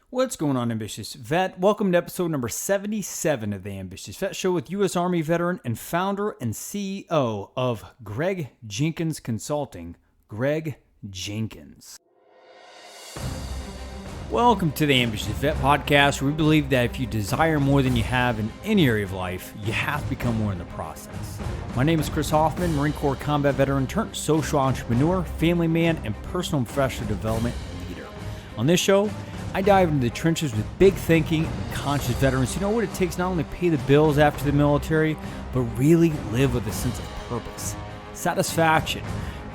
What's going on, Ambitious Vet? Welcome to episode number 77 of the Ambitious Vet Show with U.S. Army veteran and founder and CEO of Greg Jenkins Consulting, Greg Jenkins. Welcome to the Ambitious Vet Podcast, where we believe that if you desire more than you have in any area of life, you have to become more in the process. My name is Chris Hoffman, Marine Corps combat veteran turned social entrepreneur, family man, and personal and professional development leader. On this show, I dive into the trenches with big thinking and conscious veterans who know what it takes not only to pay the bills after the military, but really live with a sense of purpose, satisfaction,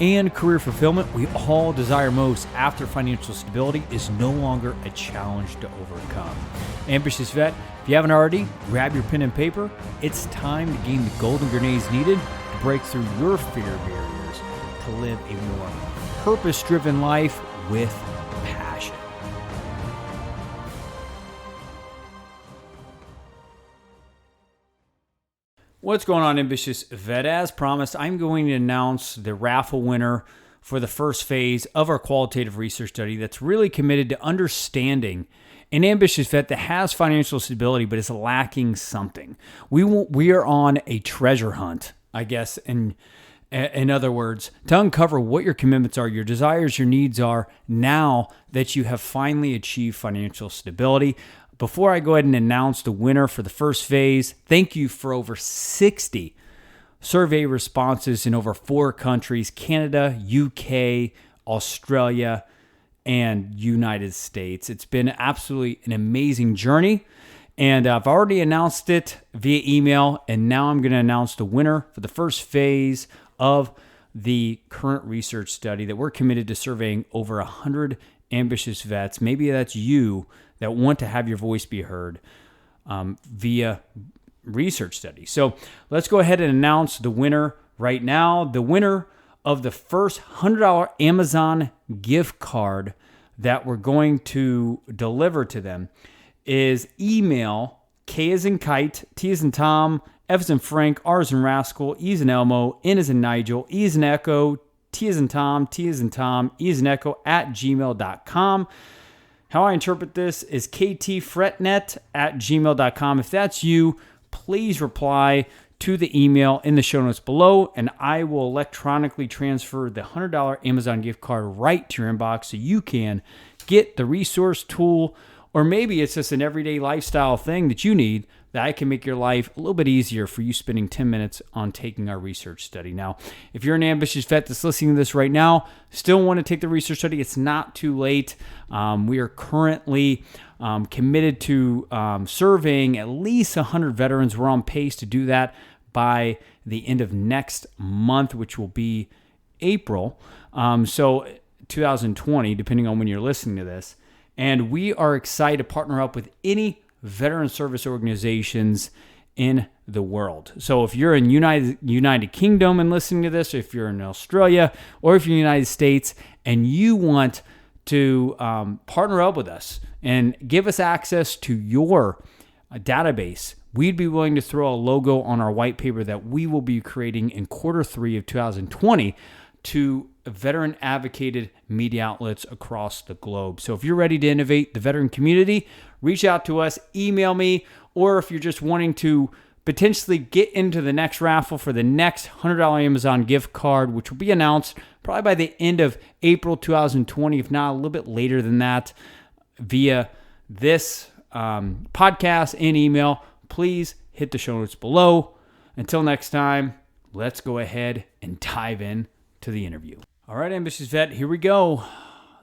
and career fulfillment we all desire most after financial stability is no longer a challenge to overcome. Ambitious Vet, if you haven't already, grab your pen and paper. It's time to gain the golden grenades needed to break through your fear barriers to live a more purpose-driven life with passion. What's going on, Ambitious Vet? As promised, I'm going to announce the raffle winner for the first phase of our qualitative research study that's really committed to understanding an ambitious vet that has financial stability but is lacking something. We are on a treasure hunt, I guess, in other words, to uncover what your commitments are, your desires, your needs are now that you have finally achieved financial stability. Before I go ahead and announce the winner for the first phase, thank you for over 60 survey responses in over 4 countries, Canada, UK, Australia, and United States. It's been absolutely an amazing journey, and I've already announced it via email, and now I'm going to announce the winner for the first phase of the current research study that we're committed to surveying over 100 ambitious vets. Maybe that's you that want to have your voice be heard via research study. So let's go ahead and announce the winner right now. The winner of the first $100 Amazon gift card that we're going to deliver to them is email K as in kite, T as in Tom, F as in Frank, R as in Rascal, E as in Elmo, N as in Nigel, E as in Echo, T as in Tom, T as in Tom, E as in Echo @gmail.com. How I interpret this is ktfretnet@gmail.com. If that's you, please reply to the email in the show notes below, and I will electronically transfer the $100 Amazon gift card right to your inbox so you can get the resource tool, or maybe it's just an everyday lifestyle thing that you need that I can make your life a little bit easier for you spending 10 minutes on taking our research study. Now, if you're an ambitious vet that's listening to this right now, still want to take the research study, it's not too late. We are currently committed to surveying at least 100 veterans. We're on pace to do that by the end of next month, which will be April. So 2020, depending on when you're listening to this. And we are excited to partner up with any veteran service organizations in the world. So if you're in United Kingdom and listening to this, or if you're in Australia, or if you're in the United States and you want to partner up with us and give us access to your database, we'd be willing to throw a logo on our white paper that we will be creating in Q3 of 2020 to veteran advocated media outlets across the globe. So if you're ready to innovate the veteran community, reach out to us, email me, or if you're just wanting to potentially get into the next raffle for the next $100 Amazon gift card, which will be announced probably by the end of April 2020, if not a little bit later than that, via this podcast and email, please hit the show notes below. Until next time, let's go ahead and dive in to the interview. All right, Ambitious Vet, here we go.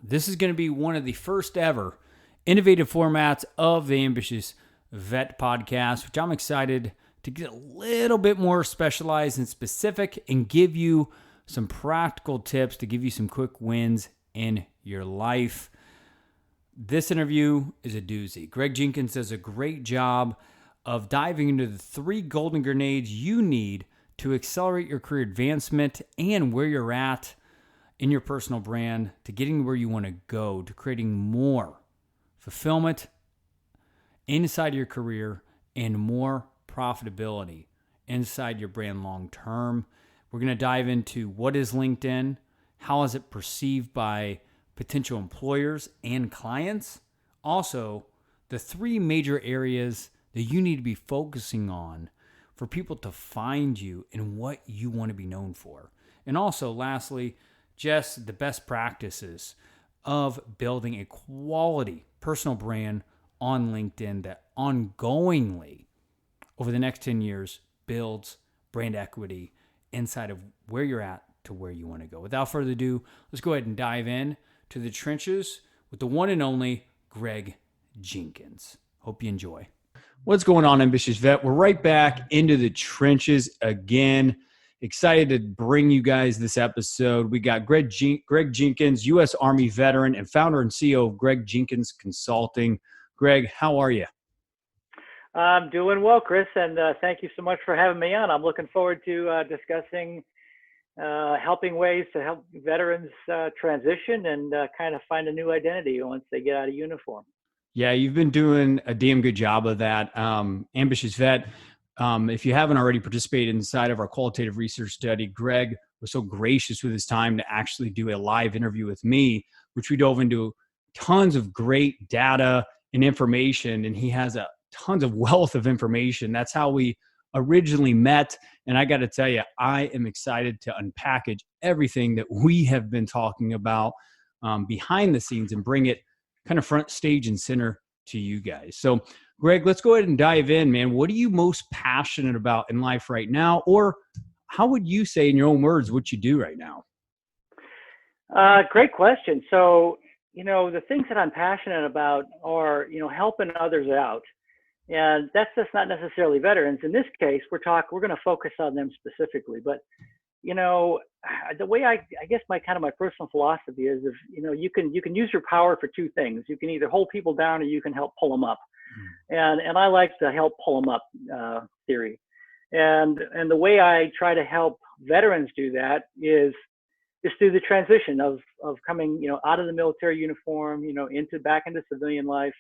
This is going to be one of the first ever innovative formats of the Ambitious Vet Podcast, which I'm excited to get a little bit more specialized and specific and give you some practical tips to give you some quick wins in your life. This interview is a doozy. Greg Jenkins does a great job of diving into the 3 golden grenades you need to accelerate your career advancement and where you're at in your personal brand, to getting where you want to go, to creating more fulfillment inside your career and more profitability inside your brand long term. We're going to dive into what is LinkedIn, how is it perceived by potential employers and clients, Also, the three major areas that you need to be focusing on for people to find you and what you want to be known for. And also, lastly, just the best practices of building a quality personal brand on LinkedIn that ongoingly over the next 10 years builds brand equity inside of where you're at to where you want to go. Without further ado, let's go ahead and dive in to the trenches with the one and only Greg Jenkins. Hope you enjoy. What's going on, Ambitious Vet? We're right back into the trenches again. Excited to bring you guys this episode. We got Greg Jenkins, U.S. Army veteran and founder and CEO of Greg Jenkins Consulting. Greg, how are you? I'm doing well, Chris, and thank you so much for having me on. I'm looking forward to discussing helping ways to help veterans transition and kind of find a new identity once they get out of uniform. Yeah, you've been doing a damn good job of that. Ambitious Vet, if you haven't already participated inside of our qualitative research study, Greg was so gracious with his time to actually do a live interview with me, which we dove into tons of great data and information, and he has a tons of wealth of information. That's how we originally met. And I got to tell you, I am excited to unpackage everything that we have been talking about behind the scenes and bring it kind of front stage and center to you guys. So Greg, let's go ahead and dive in, man. What are you most passionate about in life right now? Or how would you say in your own words what you do right now? Great question. So, the things that I'm passionate about are, helping others out. And that's just not necessarily veterans. In this case, we're going to focus on them specifically. But, the way I guess my personal philosophy is, if, you can use your power for two things. You can either hold people down or you can help pull them up. And I like the help pull them up theory. And the way I try to help veterans do that is through the transition of coming, out of the military uniform, back into civilian life.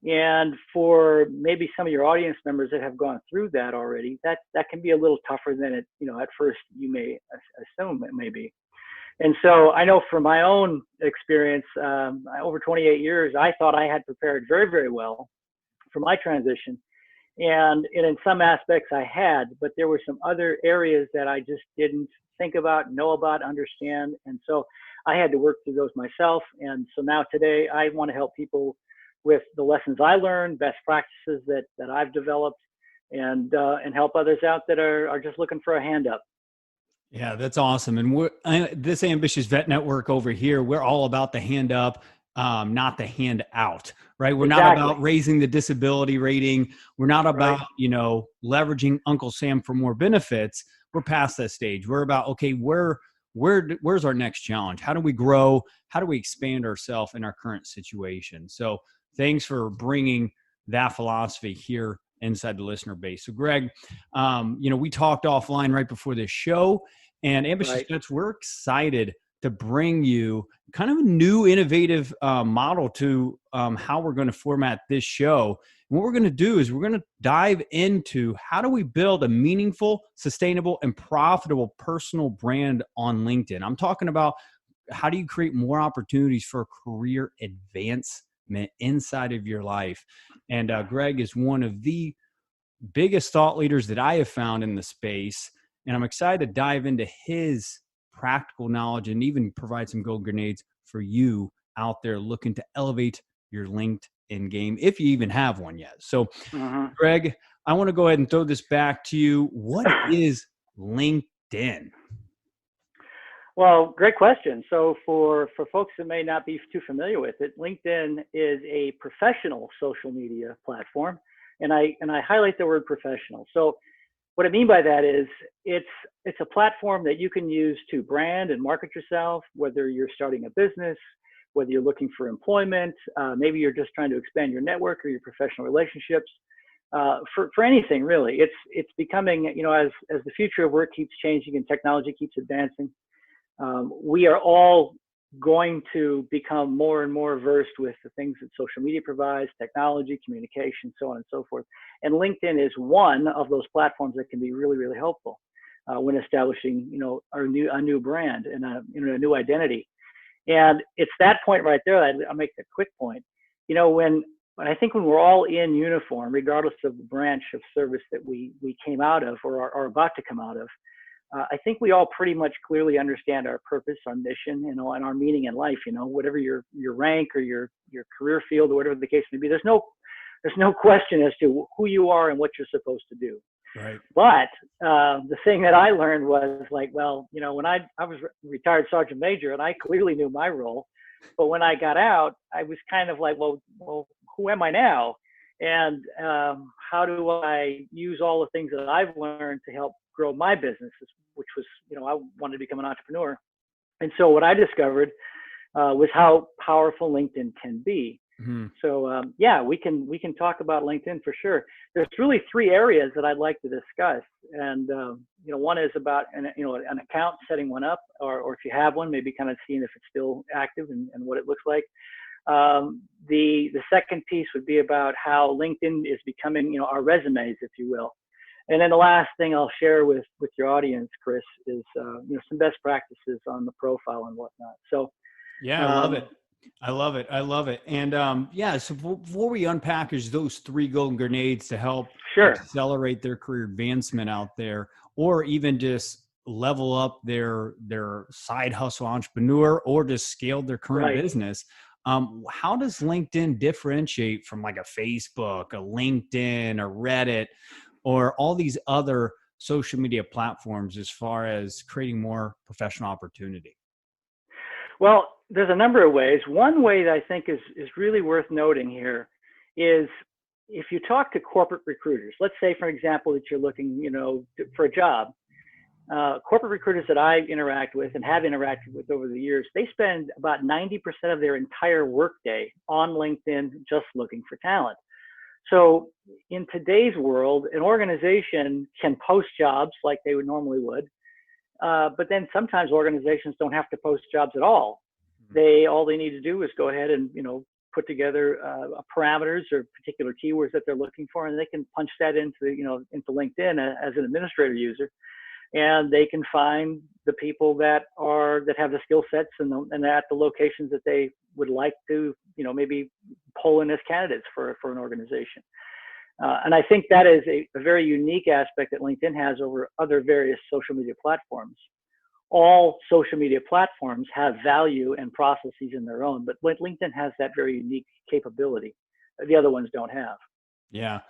And for maybe some of your audience members that have gone through that already, that can be a little tougher than it, at first you may assume it may be. And so I know from my own experience, over 28 years, I thought I had prepared very, very well for my transition. And in some aspects I had, but there were some other areas that I just didn't think about, know about, understand. And so I had to work through those myself. And so now today I want to help people with the lessons I learned, best practices that I've developed, and help others out that are just looking for a hand up. Yeah, that's awesome. And this Ambitious Vet Network over here, we're all about the hand up, not the hand out, right? We're not about raising the disability rating. We're not about, leveraging Uncle Sam for more benefits. We're past that stage. We're about, okay, where's our next challenge? How do we grow? How do we expand ourselves in our current situation? So thanks for bringing that philosophy here inside the listener base. So Greg, we talked offline right before this show, and Ambitious Vets, we're excited to bring you kind of a new innovative model to how we're going to format this show. And what we're going to do is we're going to dive into how do we build a meaningful, sustainable, and profitable personal brand on LinkedIn. I'm talking about how do you create more opportunities for career advancement inside of your life. And Greg is one of the biggest thought leaders that I have found in the space. And I'm excited to dive into his practical knowledge and even provide some gold grenades for you out there looking to elevate your LinkedIn game, if you even have one yet. So, Greg, I want to go ahead and throw this back to you. What is LinkedIn? Well, great question. So for folks that may not be too familiar with it, LinkedIn is a professional social media platform. And I highlight the word professional. So what I mean by that is it's a platform that you can use to brand and market yourself, whether you're starting a business, whether you're looking for employment, maybe you're just trying to expand your network or your professional relationships, for anything really. It's becoming, as the future of work keeps changing and technology keeps advancing, we are all going to become more and more versed with the things that social media provides, technology, communication, so on and so forth. And LinkedIn is one of those platforms that can be really, really helpful when establishing, a new brand and a new identity. And it's that point right there that I'll make a quick point. when I think when we're all in uniform, regardless of the branch of service that we came out of or are about to come out of, I think we all pretty much clearly understand our purpose, our mission, and our meaning in life. Whatever your rank or your career field or whatever the case may be, there's no question as to who you are and what you're supposed to do. Right. But the thing that I learned was like, well, when I was retired sergeant major, and I clearly knew my role, but when I got out, I was kind of like, well, who am I now? And how do I use all the things that I've learned to help grow my business, which was, I wanted to become an entrepreneur. And so what I discovered was how powerful LinkedIn can be. Mm-hmm. So yeah, we can talk about LinkedIn for sure. There's really three areas that I'd like to discuss, and one is about an account, setting one up, or if you have one, maybe kind of seeing if it's still active and what it looks like. The second piece would be about how LinkedIn is becoming our resumes, if you will. And then the last thing I'll share with your audience, Chris, is some best practices on the profile and whatnot. So yeah, I love it. I love it. I love it. And so before we unpackage those three golden grenades to help accelerate their career advancement out there, or even just level up their side hustle entrepreneur, or just scale their current business, how does LinkedIn differentiate from like a Facebook, a LinkedIn, a Reddit, or all these other social media platforms as far as creating more professional opportunity? Well, there's a number of ways. One way that I think is really worth noting here is if you talk to corporate recruiters, let's say, for example, that you're looking, for a job. Corporate recruiters that I interact with and have interacted with over the years, they spend about 90% of their entire workday on LinkedIn just looking for talent. So in today's world, an organization can post jobs like they would normally would. But then sometimes organizations don't have to post jobs at all. All they need to do is go ahead and put together parameters or particular keywords that they're looking for, and they can punch that into LinkedIn as an administrator user, and they can find the people that have the skill sets and at the locations that they would like to maybe pull in as candidates for an organization. And I think that is a very unique aspect that LinkedIn has over other various social media platforms. All social media platforms have value and processes in their own, but LinkedIn has that very unique capability that the other ones don't have. Yeah.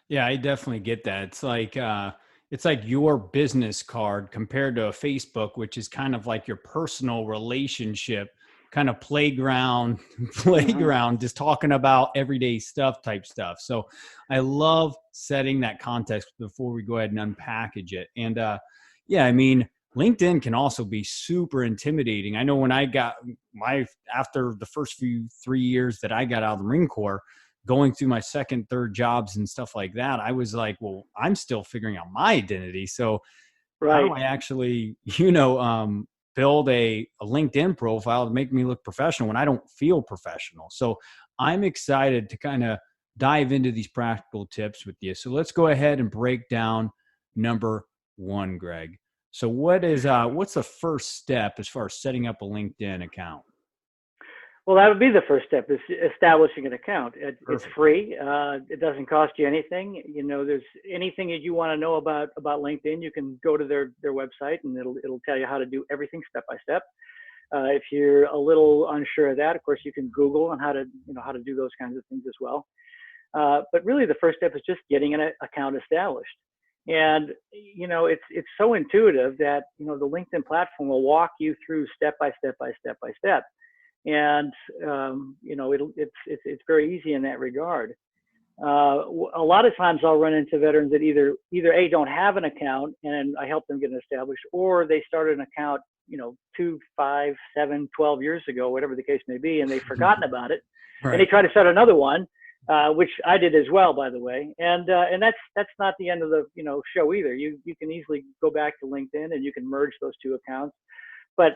Yeah, I definitely get that. It's like your business card compared to a Facebook, which is kind of like your personal relationship kind of playground, just talking about everyday stuff type stuff. So I love setting that context before we go ahead and unpackage it. And LinkedIn can also be super intimidating. I know when I got after the first 3 years that I got out of the Marine Corps, going through my second, third jobs and stuff like that, I was like, well, I'm still figuring out my identity. So how do I actually, build a LinkedIn profile to make me look professional when I don't feel professional? So I'm excited to kind of dive into these practical tips with you. So let's go ahead and break down number one, Greg. So what's the first step as far as setting up a LinkedIn account? Well, that would be the first step, is establishing an account. It's free. It doesn't cost you anything. There's anything that you want to know about LinkedIn, you can go to their website, and it'll tell you how to do everything step by step. If you're a little unsure of that, of course, you can Google on how to do those kinds of things as well. But really, the first step is just getting an account established. And it's so intuitive that the LinkedIn platform will walk you through step by step by step by step. And it's very easy in that regard. A lot of times I'll run into veterans that either A, don't have an account and I help them get it established, or they started an account 2, 5, 7, 12 years ago, whatever the case may be, and they've forgotten about it. Right. And they try to start another one, which I did as well, by the way. And that's not the end of the show either. You can easily go back to LinkedIn and you can merge those two accounts. But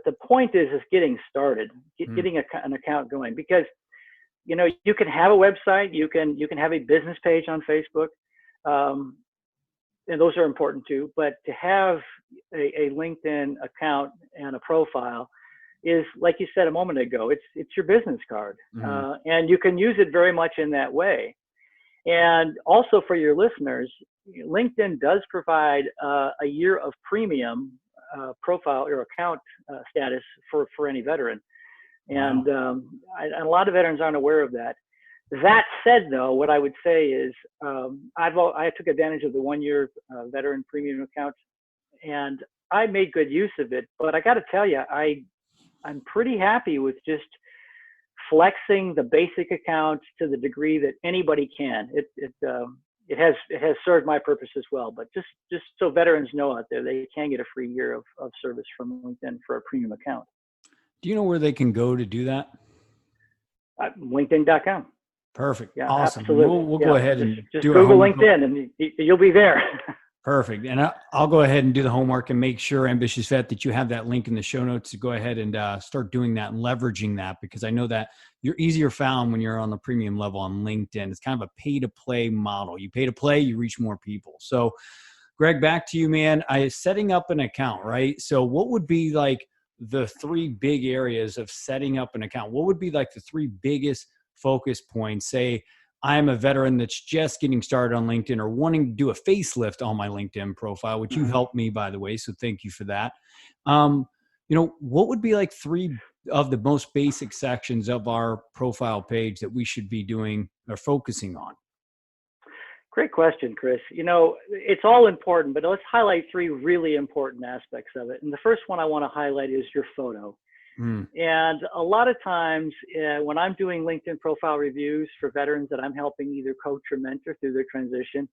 the point is getting started, getting an account going, because you can have a website, you can have a business page on Facebook, and those are important too. But to have a LinkedIn account and a profile is, like you said a moment ago, it's your business card, Mm-hmm. and you can use it very much in that way. And also for your listeners, LinkedIn does provide a year of premium profile or account status for any veteran. And, Wow. and a lot of veterans aren't aware of that. That said, though, what I would say is I took advantage of the 1 year veteran premium account, and I made good use of it. But I got to tell you, I'm pretty happy with just flexing the basic account to the degree that anybody can. It has served my purpose as well. But just so veterans know out there, they can get a free year of service from LinkedIn for a premium account. Do you know where they can go to do that? LinkedIn.com. Perfect. Yeah, Awesome. absolutely. We'll go Yeah, ahead and just do our Google homework. LinkedIn and you'll be there. Perfect. And I'll go ahead and do the homework and make sure, Ambitious Vet, that you have that link in the show notes to go ahead and start doing that and leveraging that, because I know that you're easier found when you're on the premium level on LinkedIn. It's kind of a pay to play model. You pay to play, you reach more people. So Greg, back to you, man. Setting up an account, right? So what would be like the three big areas of setting up an account? What would be like the three biggest focus points? Say I'm a veteran that's just getting started on LinkedIn or wanting to do a facelift on my LinkedIn profile, which you helped me, by the way. So thank you for that. What would be like three of the most basic sections of our profile page that we should be doing or focusing on? Great question, Chris. It's all important, but let's highlight three really important aspects of it. And the first one I want to highlight is your photo. And a lot of times when I'm doing LinkedIn profile reviews for veterans that I'm helping either coach or mentor through their transition,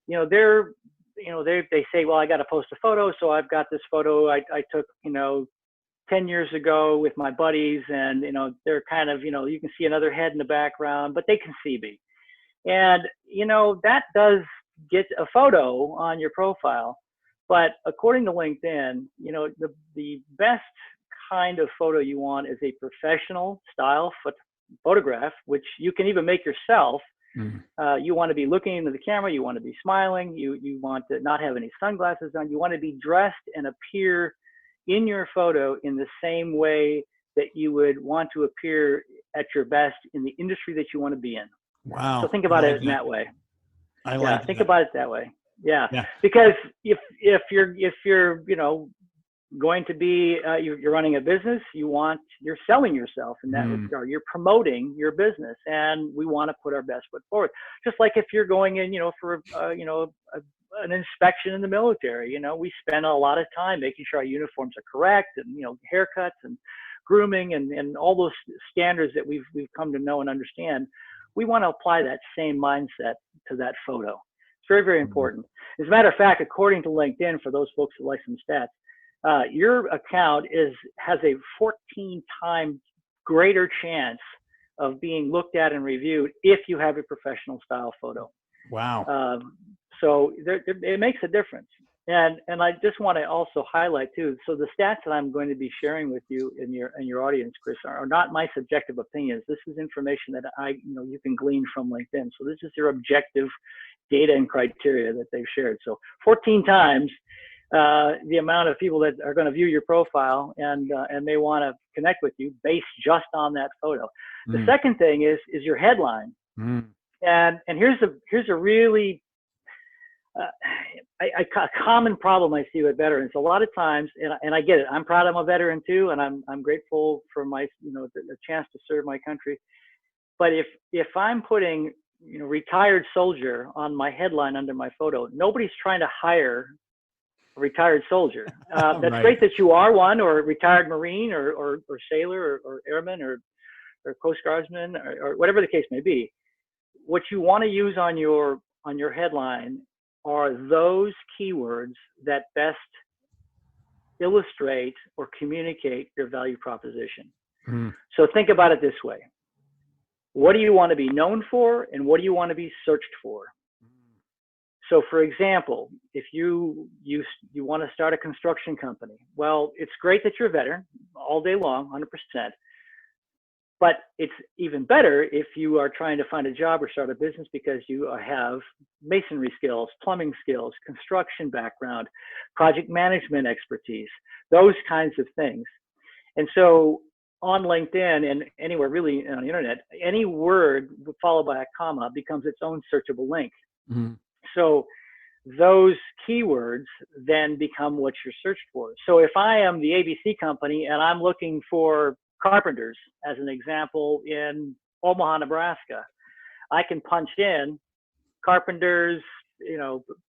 they say, well, I got to post a photo. So I've got this photo I took, 10 years ago with my buddies, and, they're kind of, you can see another head in the background, but they can see me. And, that does get a photo on your profile. But according to LinkedIn, the best kind of photo you want is a professional style photograph, which you can even make yourself. You want to be looking into the camera. You want to be smiling. You want to not have any sunglasses on. You want to be dressed and appear in your photo in the same way that you would want to appear at your best in the industry that you want to be in. Wow. So think about it in that way. Think about it that way. Yeah. Because if you're going to be you're running a business, you're selling yourself in that regard. You're promoting your business, and we want to put our best foot forward. Just like if you're going in, for an inspection in the military, we spend a lot of time making sure our uniforms are correct, and haircuts and grooming and all those standards that we've come to know and understand. We want to apply that same mindset to that photo. It's very, very important. As a matter of fact, according to LinkedIn, for those folks that like some stats, your account has a 14 times greater chance of being looked at and reviewed if you have a professional style photo. Wow. So it makes a difference. And I just want to also highlight too, so the stats that I'm going to be sharing with you and your audience, Chris, are not my subjective opinions. This is information that you can glean from LinkedIn. So this is their objective data and criteria that they've shared. So 14 times the amount of people that are going to view your profile and they want to connect with you based just on that photo. The second thing is your headline. And here's a really a common problem I see with veterans. A lot of times, and I get it. I'm proud I'm a veteran too, and I'm grateful for my the chance to serve my country. But if I'm putting retired soldier on my headline under my photo, nobody's trying to hire a retired soldier. That's Right. great that you are one, or a retired Marine, or sailor, or airman, or Coast Guardsman, or whatever the case may be. What you want to use on your headline are those keywords that best illustrate or communicate your value proposition. So think about it this way. What do you want to be known for, and what do you want to be searched for? So for example, if you want to start a construction company, well, it's great that you're a veteran all day long, 100%. But it's even better if you are trying to find a job or start a business because you have masonry skills, plumbing skills, construction background, project management expertise, those kinds of things. And so on LinkedIn and anywhere really on the internet, any word followed by a comma becomes its own searchable link. Mm-hmm. So those keywords then become what you're searched for. So if I am the ABC company and I'm looking for carpenters, as an example, in Omaha, Nebraska, I can punch in carpenters,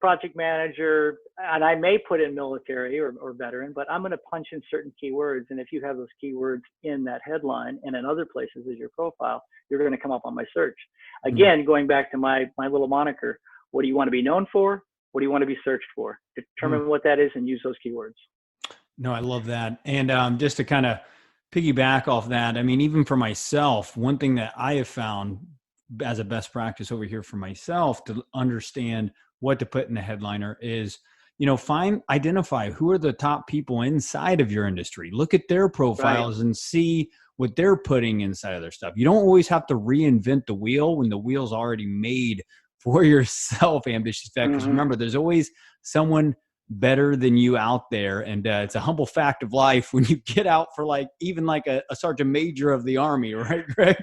project manager, and I may put in military or veteran, but I'm going to punch in certain keywords. And if you have those keywords in that headline and in other places as your profile, you're going to come up on my search. Again, going back to my little moniker, what do you want to be known for? What do you want to be searched for? Determine what that is and use those keywords. No, I love that. And just to kind of piggyback off that, I mean, even for myself, one thing that I have found as a best practice over here for myself to understand what to put in the headliner is, identify who are the top people inside of your industry. Look at their profiles and see what they're putting inside of their stuff. You don't always have to reinvent the wheel when the wheel's already made for yourself, Ambitious Vet. Because remember, there's always someone better than you out there. And it's a humble fact of life when you get out for even a sergeant major of the Army, right, Greg?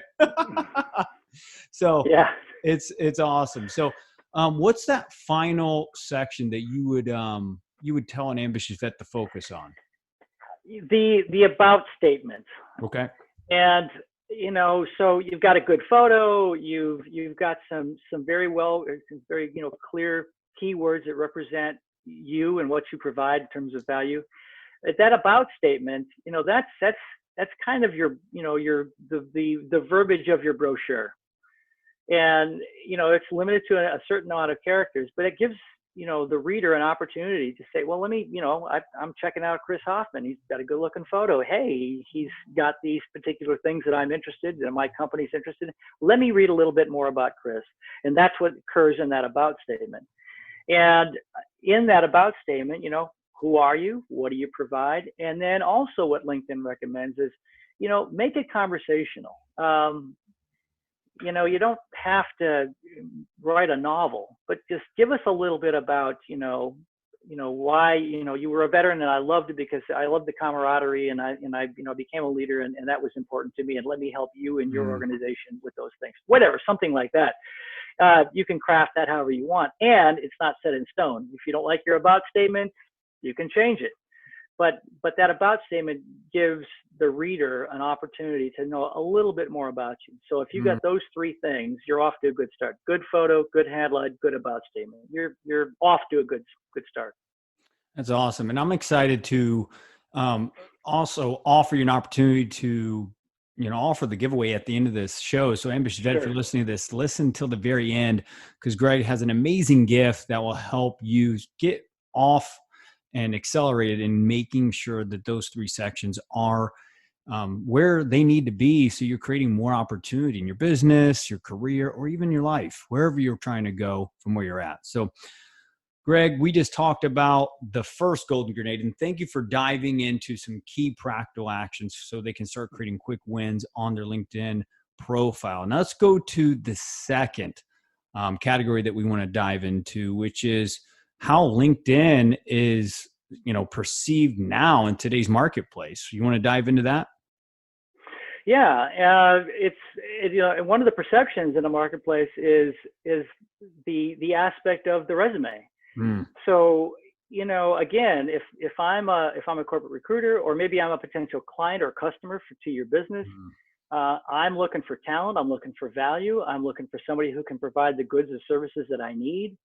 So yeah, it's awesome. So what's that final section that you would tell an ambitious vet to focus on? The about statement. Okay. And so you've got a good photo, you've got some very clear keywords that represent you and what you provide in terms of value. That about statement, that's kind of your the verbiage of your brochure. And it's limited to a certain amount of characters, but it gives the reader an opportunity to say, well, let me, I'm checking out Chris Hoffman. He's got a good looking photo. Hey, he's got these particular things that I'm interested in, my company's interested in. Let me read a little bit more about Chris. And that's what occurs in that about statement. And in that about statement, who are you? What do you provide? And then also what LinkedIn recommends is, make it conversational. You don't have to write a novel, but just give us a little bit about, why, you were a veteran and I loved it because I loved the camaraderie and I became a leader and that was important to me. And let me help you and your organization with those things, whatever, something like that. You can craft that however you want. And it's not set in stone. If you don't like your about statement, you can change it. But that about statement gives the reader an opportunity to know a little bit more about you. So if you got those three things, you're off to a good start. Good photo, good headline, good about statement. You're off to a good start. That's awesome. And I'm excited to also offer you an opportunity to offer the giveaway at the end of this show. So Ambitious Vet, if you're listening to this, listen till the very end, because Greg has an amazing gift that will help you get off and accelerated in making sure that those three sections are where they need to be. So you're creating more opportunity in your business, your career, or even your life, wherever you're trying to go from where you're at. So Greg, we just talked about the first golden grenade, and thank you for diving into some key practical actions so they can start creating quick wins on their LinkedIn profile. Now let's go to the second category that we want to dive into, which is how LinkedIn is, perceived now in today's marketplace. You want to dive into that? Yeah, one of the perceptions in the marketplace is the aspect of the resume. So, again, if I'm a corporate recruiter, or maybe I'm a potential client or customer to your business, I'm looking for talent. I'm looking for value. I'm looking for somebody who can provide the goods and services that I need.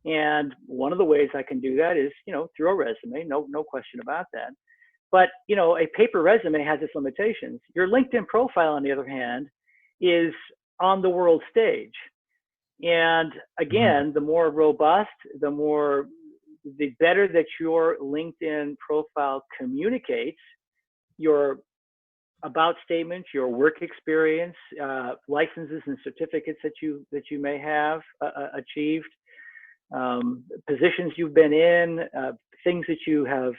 And one of the ways I can do that is, through a resume, no question about that. But, a paper resume has its limitations. Your LinkedIn profile, on the other hand, is on the world stage. And again, the more robust, the better that your LinkedIn profile communicates your about statements, your work experience, licenses and certificates that you may have achieved, positions you've been in, things that you have,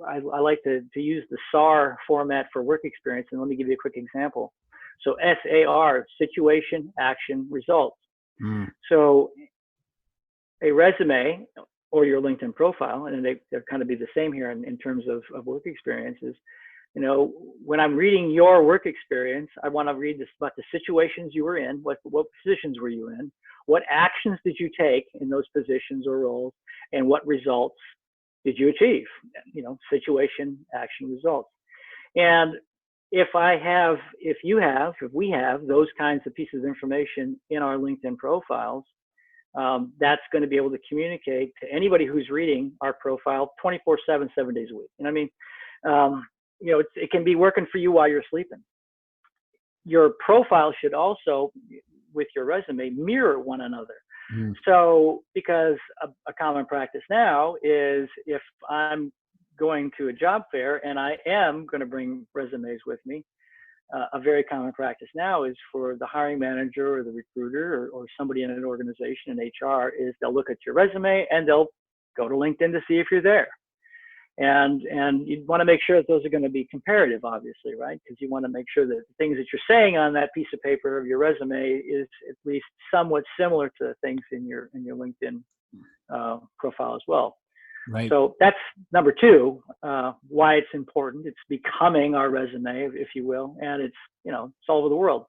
I like to use the SAR format for work experience. And let me give you a quick example. So SAR, situation, action, results. So a resume or your LinkedIn profile, and they're kind of be the same here in terms of work experiences, when I'm reading your work experience, I want to read this about the situations you were in, what positions were you in, what actions did you take in those positions or roles, and what results did you achieve? Situation, action, results. And if we have those kinds of pieces of information in our LinkedIn profiles, that's going to be able to communicate to anybody who's reading our profile 24/7, 7 days a week. And I mean, it can be working for you while you're sleeping. Your profile should also, with your resume, mirror one another. So, because a common practice now is if I'm going to a job fair and I am going to bring resumes with me, a very common practice now is for the hiring manager or the recruiter or somebody in an organization in HR is they'll look at your resume and they'll go to LinkedIn to see if you're there. And you want to make sure that those are going to be comparative, obviously, right? Because you want to make sure that the things that you're saying on that piece of paper of your resume is at least somewhat similar to things in your LinkedIn profile as well. Right. So that's number two, why it's important. It's becoming our resume, if you will, and it's all over the world.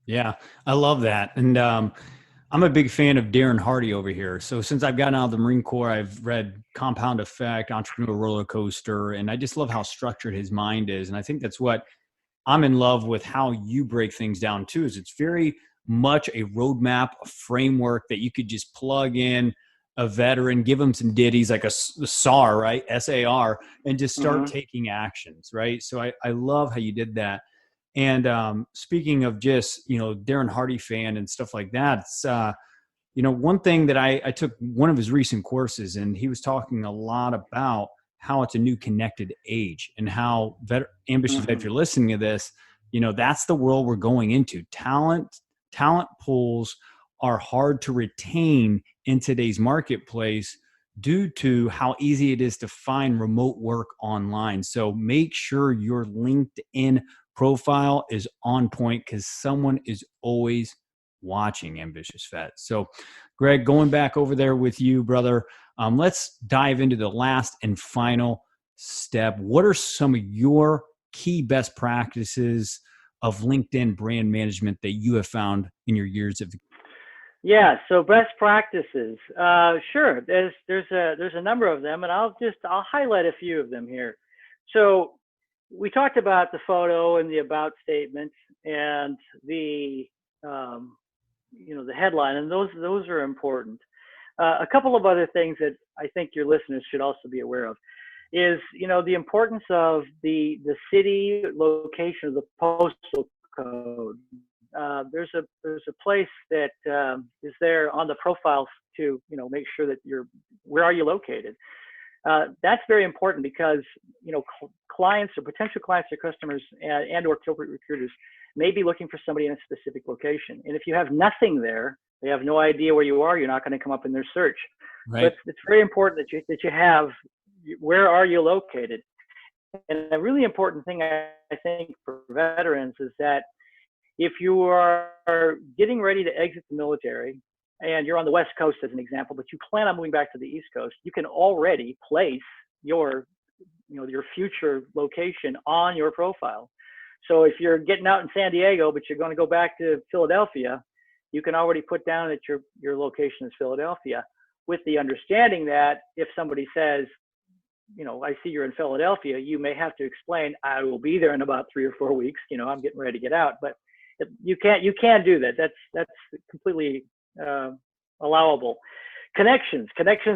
Yeah, I love that. And I'm a big fan of Darren Hardy over here. So since I've gotten out of the Marine Corps, I've read Compound Effect, Entrepreneur Roller Coaster, and I just love how structured his mind is. And I think that's what I'm in love with how you break things down too, is it's very much a roadmap, a framework that you could just plug in a veteran, give them some ditties like a SAR, right? SAR, and just start taking actions, right? So I love how you did that. And speaking of just, Darren Hardy fan and stuff like that, it's, one thing that I took one of his recent courses and he was talking a lot about how it's a new connected age and how ambitious vet, if you're listening to this, that's the world we're going into. Talent pools are hard to retain in today's marketplace due to how easy it is to find remote work online. So make sure your LinkedIn profile is on point because someone is always watching, ambitious vet. So Greg, going back over there with you, brother, let's dive into the last and final step. What are some of your key best practices of LinkedIn brand management that you have found in your years of? Yeah, so best practices. Sure, there's a number of them, and I'll highlight a few of them here. So we talked about the photo and the about statement and the the headline, and those are important. A couple of other things that I think your listeners should also be aware of is the importance of the city location of the postal code. There's a place that is there on the profiles to make sure that where are you located. That's very important because clients or potential clients or customers and or corporate recruiters may be looking for somebody in a specific location, and if you have nothing there, they have no idea where you are. You're not going to come up in their search. Right. But it's very important that you have where are you located. And a really important thing I think for veterans is that if you are getting ready to exit the military and you're on the West Coast as an example, but you plan on moving back to the East Coast, you can already place your future location on your profile. So if you're getting out in San Diego, but you're going to go back to Philadelphia, you can already put down that your location is Philadelphia, with the understanding that if somebody says, I see you're in Philadelphia, you may have to explain, I will be there in about 3 or 4 weeks. I'm getting ready to get out, but you can do that. That's completely allowable. Connections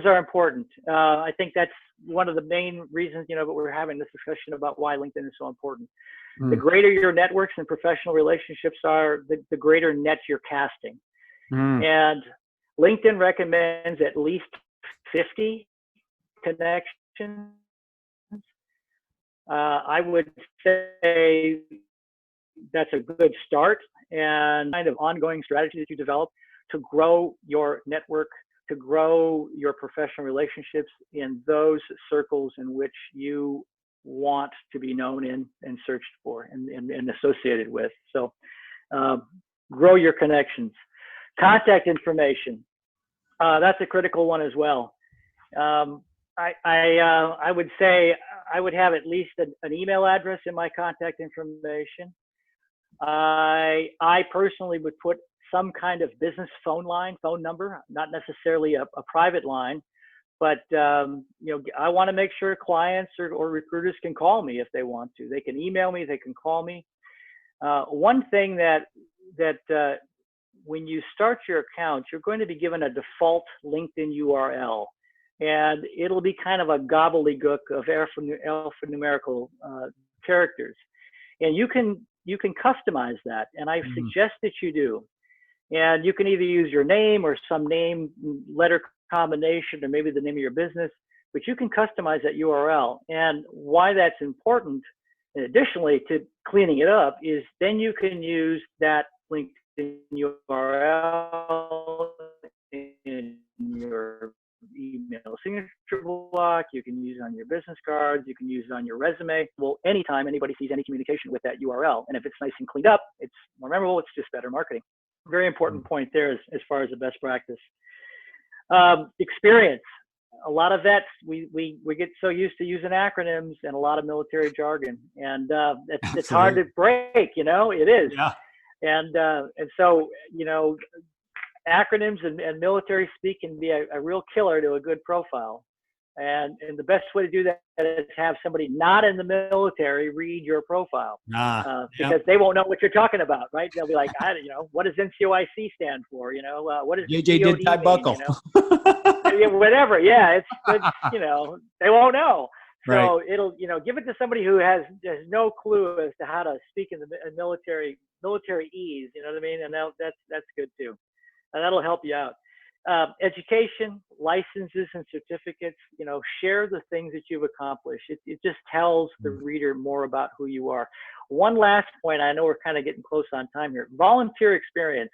are important. I think that's one of the main reasons, but we're having this discussion about why LinkedIn is so important. The greater your networks and professional relationships are, the greater net you're casting. And LinkedIn recommends at least 50 connections. I would say that's a good start, and kind of ongoing strategy that you develop to grow your network, to grow your professional relationships in those circles in which you want to be known in and searched for and associated with. So grow your connections. Contact information. That's a critical one as well. I would say I would have at least an email address in my contact information. I personally would put some kind of business phone number, not necessarily a private line, but I want to make sure clients or recruiters can call me if they want to. They can email me, they can call me. One thing that when you start your account, you're going to be given a default LinkedIn URL, and it'll be kind of a gobbledygook of alphanumerical characters, and you can customize that, and I suggest that you do. And you can either use your name or some name letter combination, or maybe the name of your business, but you can customize that URL. And why that's important, and additionally to cleaning it up, is then you can use that LinkedIn URL in your email signature block. You can use it on your business cards. You can use it on your resume. Well, anytime anybody sees any communication with that URL, and if it's nice and cleaned up, it's more memorable. It's just better marketing. Very important point there as far as the best practice. Experience. A lot of vets, we get so used to using acronyms and a lot of military jargon, and it's hard to break. It is. Yeah. And so acronyms and military speak can be a real killer to a good profile. And the best way to do that is have somebody not in the military read your profile, because they won't know what you're talking about, right? They'll be like, what does NCOIC stand for? What does JJ did tie buckle? Whatever. Yeah, they won't know. So right. It'll, give it to somebody who has no clue as to how to speak in the military ease. You know what I mean? And that's good too. And that'll help you out. Education, licenses, and certificates, share the things that you've accomplished. It just tells the reader more about who you are. One last point, I know we're kind of getting close on time here. Volunteer experience.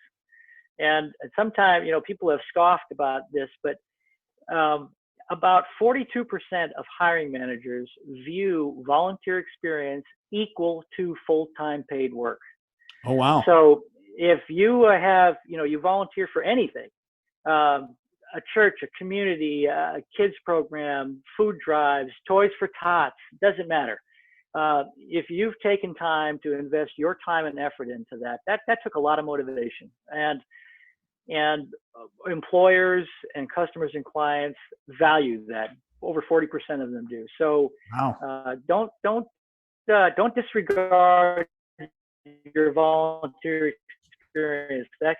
And sometimes, people have scoffed about this, but about 42% of hiring managers view volunteer experience equal to full-time paid work. Oh, wow. So if you have, you volunteer for anything, a church, a community, a kids program, food drives, Toys for Tots, doesn't matter. If you've taken time to invest your time and effort into that took a lot of motivation. And employers and customers and clients value that. Over 40% of them do. So wow. Don't disregard your volunteer experience. That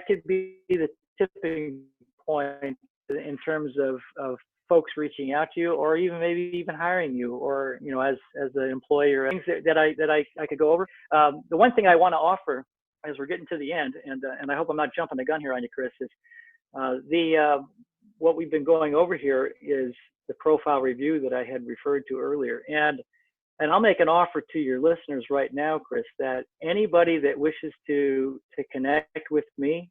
could be the tipping point in terms of folks reaching out to you, or maybe even hiring you, or as an employer. Things that I could go over. The one thing I want to offer as we're getting to the end, and I hope I'm not jumping the gun here on you, Chris, is what we've been going over here is the profile review that I had referred to earlier. And I'll make an offer to your listeners right now, Chris, that anybody that wishes to connect with me,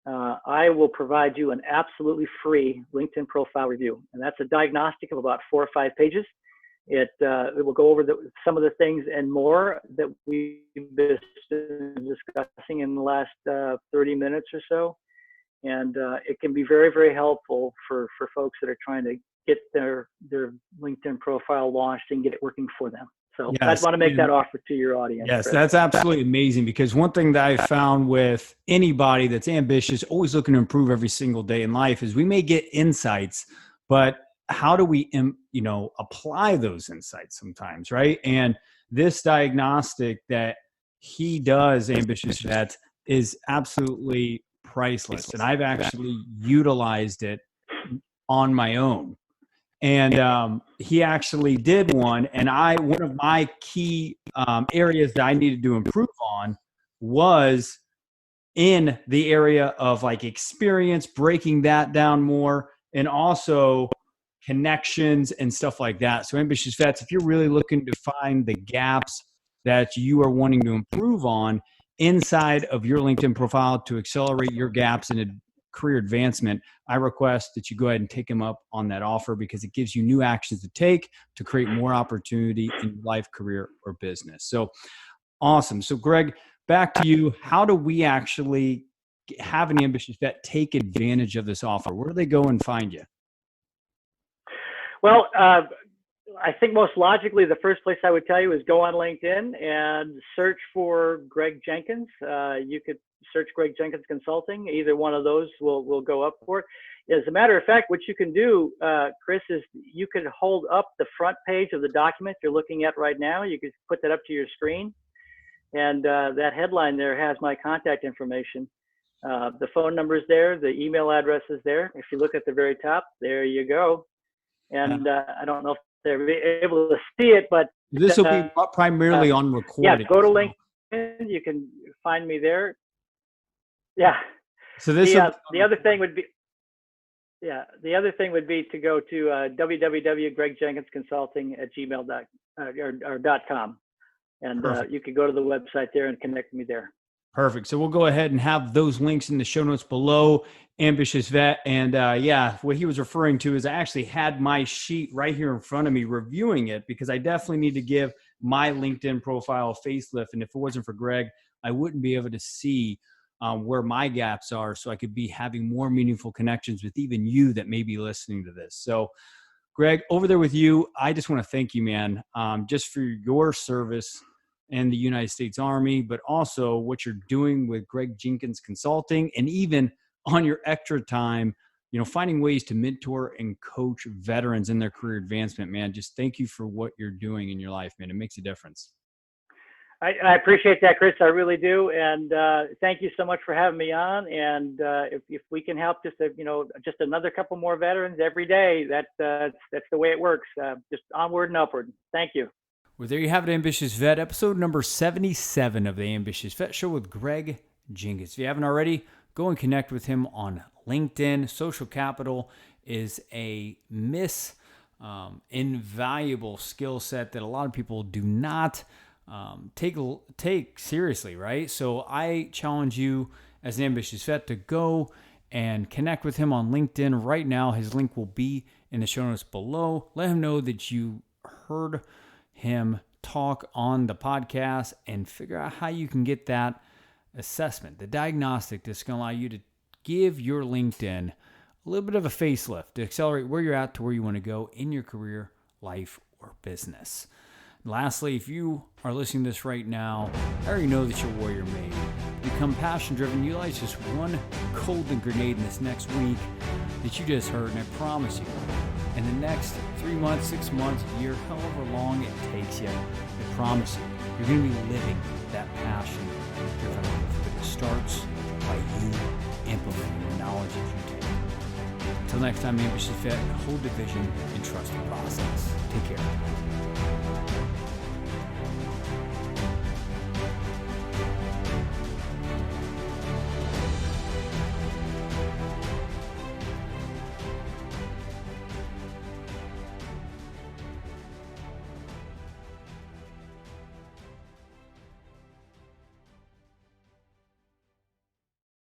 I will provide you an absolutely free LinkedIn profile review. And that's a diagnostic of about 4 or 5 pages. It will go over some of the things and more that we've been discussing in the last 30 minutes or so. And it can be very, very helpful for folks that are trying to get their LinkedIn profile launched and get it working for them. So yes, I want to make that offer to your audience. Yes, Chris. That's absolutely amazing, because one thing that I found with anybody that's ambitious, always looking to improve every single day in life, is we may get insights, but how do we, apply those insights sometimes, right? And this diagnostic that he does, Ambitious Vet, is absolutely priceless. And I've actually utilized it on my own. And he actually did one. And one of my key areas that I needed to improve on was in the area of like experience, breaking that down more, and also connections and stuff like that. So Ambitious Vets, if you're really looking to find the gaps that you are wanting to improve on inside of your LinkedIn profile to accelerate your gaps in career advancement, I request that you go ahead and take him up on that offer, because it gives you new actions to take to create more opportunity in life, career, or business. So awesome. So Greg, back to you. How do we actually have an Ambitious Vet take advantage of this offer? Where do they go and find you? Well, I think most logically, the first place I would tell you is go on LinkedIn and search for Greg Jenkins. You could search Greg Jenkins Consulting. Either one of those will go up for it. As a matter of fact, what you can do, Chris, is you could hold up the front page of the document you're looking at right now. You could put that up to your screen, and that headline there has my contact information. The phone number is there. The email address is there. If you look at the very top, there you go. And I don't know if they're able to see it, but this will be primarily on recording. Yeah, go to LinkedIn. You can find me there. Yeah. So this the other thing would be, the other thing would be to go to www.gregjenkinsconsulting@gmail.com, and you can go to the website there and connect me there. Perfect. So we'll go ahead and have those links in the show notes below. Ambitious Vet. And what he was referring to is I actually had my sheet right here in front of me reviewing it, because I definitely need to give my LinkedIn profile a facelift. And if it wasn't for Greg, I wouldn't be able to see where my gaps are, so I could be having more meaningful connections with even you that may be listening to this. So Greg, over there with you, I just want to thank you, man, just for your service in the United States Army, but also what you're doing with Greg Jenkins Consulting, and even on your extra time, finding ways to mentor and coach veterans in their career advancement, man. Just thank you for what you're doing in your life, man. It makes a difference. I appreciate that, Chris. I really do. And thank you so much for having me on. And if we can help just another couple more veterans every day, that's the way it works. Just onward and upward. Thank you. Well, there you have it, Ambitious Vet, episode number 77 of the Ambitious Vet Show with Greg Jenkins. If you haven't already, go and connect with him on LinkedIn. Social capital is a invaluable skill set that a lot of people do not take seriously, right? So I challenge you as an Ambitious Vet to go and connect with him on LinkedIn right now. His link will be in the show notes below. Let him know that you heard him talk on the podcast, and figure out how you can get that assessment, the diagnostic that's going to allow you to give your LinkedIn a little bit of a facelift to accelerate where you're at to where you want to go in your career, life, or business. Lastly, if you are listening to this right now, I already know that you're warrior made. Become passion-driven. Utilize just one golden grenade in this next week that you just heard, and I promise you, in the next 3 months, 6 months, a year, however long it takes you, I promise you, you're going to be living that passion-driven life. But it starts by you implementing the knowledge that you take. Until next time, Ambitious Vet, hold the vision and trust the process. Take care.